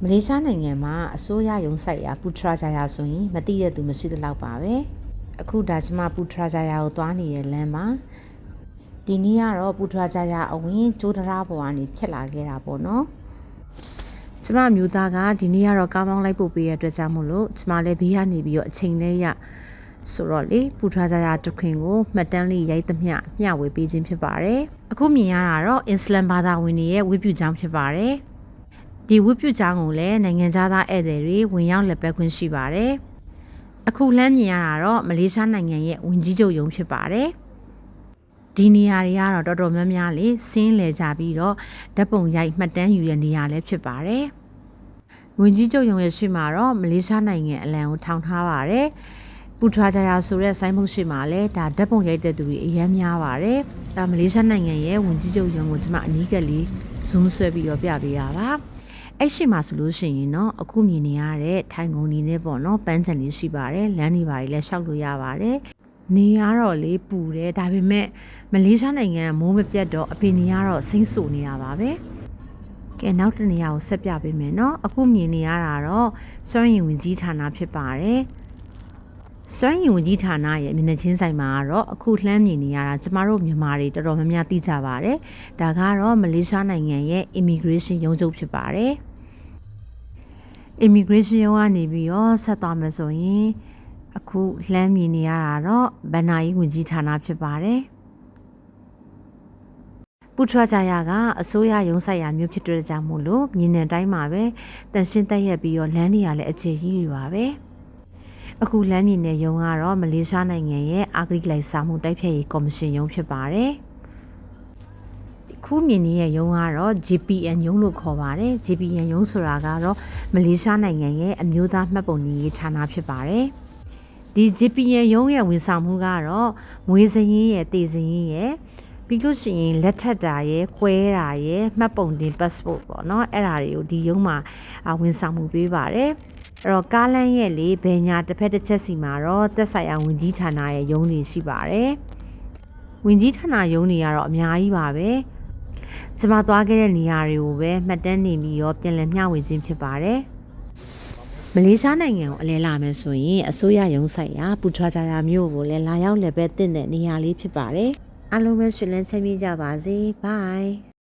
မလေးရှားနိုင်ငံမှာအစိုးရရုံးဆိုင်ရာပူထရာဂျာယာဆိုရင်မသိတဲ့သူမရှိသလောက်ပါပဲအခုဒါကျမပူထရာဂျာယာကိုသွားနေတဲ့လမ်းမှာဒီနေ့ကတော့ပူထရာဂျာယာအဝင်ကျိုးတရားပေါ်ကနေဖြစ်လာခဲ့တာပေါ့နော်ကျမမျိုးသားကဒီနေ့ကတော့ကားမောင်းလိုက်ပို့ပေးရတဲ့အတွက်ကြောင့်မို့လို့ကျမလည်းဘေးကနေပြီးတော့အချိန်လေးရဆိုတော့လေပူထရာဂျာယာတခွင်ကိုမှတ်တမ်းလေးရိုက်သမျှမျှဝေပေးခြင်းဖြစ်ပါတယ်အခုမြင်ရတာတော့အစ္စလမ်ဘာသာဝင်တွေရဲ့ဝတ်ပြုကြောင်းဖြစ်ပါတယ်ဒီဝတ်ပြုကြောင်းကိုလည်းနိုင်ငံသားဧည့်သည်တွေဝင်ရောက်လက်ပတ်ခွင့်ရှိပါတယ်။အခုလမ်းမြင်ရတာတော့မလေးရှားနိုင်ငံရဲ့ဝန်ကြီးချုပ်ရုံးဖြစ်ပါတယ်။ဒီနေရာတွေကတော့တော်တော်များများလေးဆင်းလဲကြပြီးတော့ဓာတ်ပုံရိုက်မှတ်တမ်းယူတဲ့နေရာလည်းဖြစ်ပါတယ်။ဝန်ကြီးချုပ်ရုံးရဲ့ရှေ့မှာတော့မလေးရှားနိုင်ငံအလံကိုထောင်ထားပါတယ်။ပူထရာဂျာယာဆိုတဲ့ဆိုင်းဘုတ်ရှေ့မှာလည်းဒါဓာတ်ပုံရိုက်တဲ့သူတွေအများများပါတယ်။ဒါမလေးရှားနိုင်ငံရဲ့ဝန်ကြီးချုပ်ရုံးကိုကျွန်မအနီးကပ်လေး zoom ဆွဲပြီးတော့ပြပေးရပါအဲ့ရှိမှာဆိုလို့ရှိရင်เนาะအခုမြင်နေရတဲ့ထိုင်ကုန်နေနဲ့ပေါ့เนาะပန်းချန်လေးရှိပါတယ်လမ်းတွေပါလည်းရှောက်လို့ရပါတယ်နေရတော့လေပူတယ်ဒါပေမဲ့မလေးရှားနိုင်ငံမိုးမပြတ်တော့အပင်နေရတော့စိမ့်ဆူနေရပါပဲကဲနောက်တစ်နေရာကိုဆက်ပြပေးမယ်เนาะအခုမြင်နေရတာတော့စွမ်းရည်ဝင်ကြီးဌာနဖြစ်ပါတယ်စွမ်းရည်ဝန်ကြီးဌာနရဲ့မျက်နှာချင်းဆိုင်မှာကတော့အခုလှမ်းမြင်နေရတာကျမတို့မြန်မာတွေတော်တော်များများသိကြပါတယ်။ဒါကတော့မလေးရှားနိုင်ငံရဲ့ immigration ရုံးချုပ်ဖြစ်ပါတယ်။ immigration ရုံးကနေပြီးတော့ဆက်သွားမယ်ဆိုရင်အခုလှမ်းမြင်နေရတာတော့ဗန်နာရေးဝန်ကြီးဌာနဖြစ်ပါတယ်။ပူထရာဂျာယာကအစိုးရရုံးဆိုင်ရာမျိုးဖြစ်တဲ့ကြောင့်မို့လို့မြင်တဲ့အတိုင်းမှာပဲတန်ရှင်းတက်ရက်ပြီးတော့လမ်းတွေကလည်းအခြေကြီးတွေပါပဲ။အခုလမ်းမြင်တဲ့ရုံးကတော့မလေးရှားနိုင်ငံရဲ့အာဂရိလိုက်စားမှုတိုက်ဖျက်ရေးကော်မရှင်ရုံးဖြစ်ပါတယ်။ခုမြင်နေတဲ့ရုံးကတော့ JPN ရုံးလို့ခေါ်ပါတယ်။ JPN ရုံးဆိုတာကတော့မလေးရှားနိုင်ငံရဲ့အမျိုးသားမှတ်ပုံတင်ရေးဌာနဖြစ်ပါတယ်။ဒီ JPN ရုံးရဲ့ဝန်ဆောင်မှုကတော့မွေးစရင်းရဲ့တည်စရင်းရဲ့ပြီးလို့ရှိရင်လက်ထပ်တာရဲ့ကွဲတာရဲ့မှတ်ပုံတင် passport ပေါ့နော်အဲ့ဒါတွေကိုဒီရုံးမှာဝန်ဆောင်မှုပေးပါတယ်။အဲ့တော့ကားလမ်းရဲ့လေဘယ်ညာတစ်ဖက်တစ်ချက်စီမှာတော့သက်ဆိုင်ရာဝန်ကြီးဌာနရဲ့ရုံးတွေရှိပါတယ်။ဝန်ကြီးဌာနရုံးတွေကတော့အများကြီးပါပဲ။ကျွန်မသွားခဲ့တဲ့နေရာတွေကိုပဲမှတ်တမ်းနေပြီးတော့ပြန်လည်မျှဝေခြင်းဖြစ်ပါတယ်။မလေးရှားနိုင်ငံကိုအလဲလာမယ်ဆိုရင်အစိုးရရုံးဆိုင်ရာပူထရာဂျာယာမြို့ကိုလည်းလာရောက်လည်ပတ်တဲ့နေရာလေးဖြစ်ပါတယ်။အားလုံးပဲရှင်လန်းချမ်းမြေ့ကြပါစေ။ Bye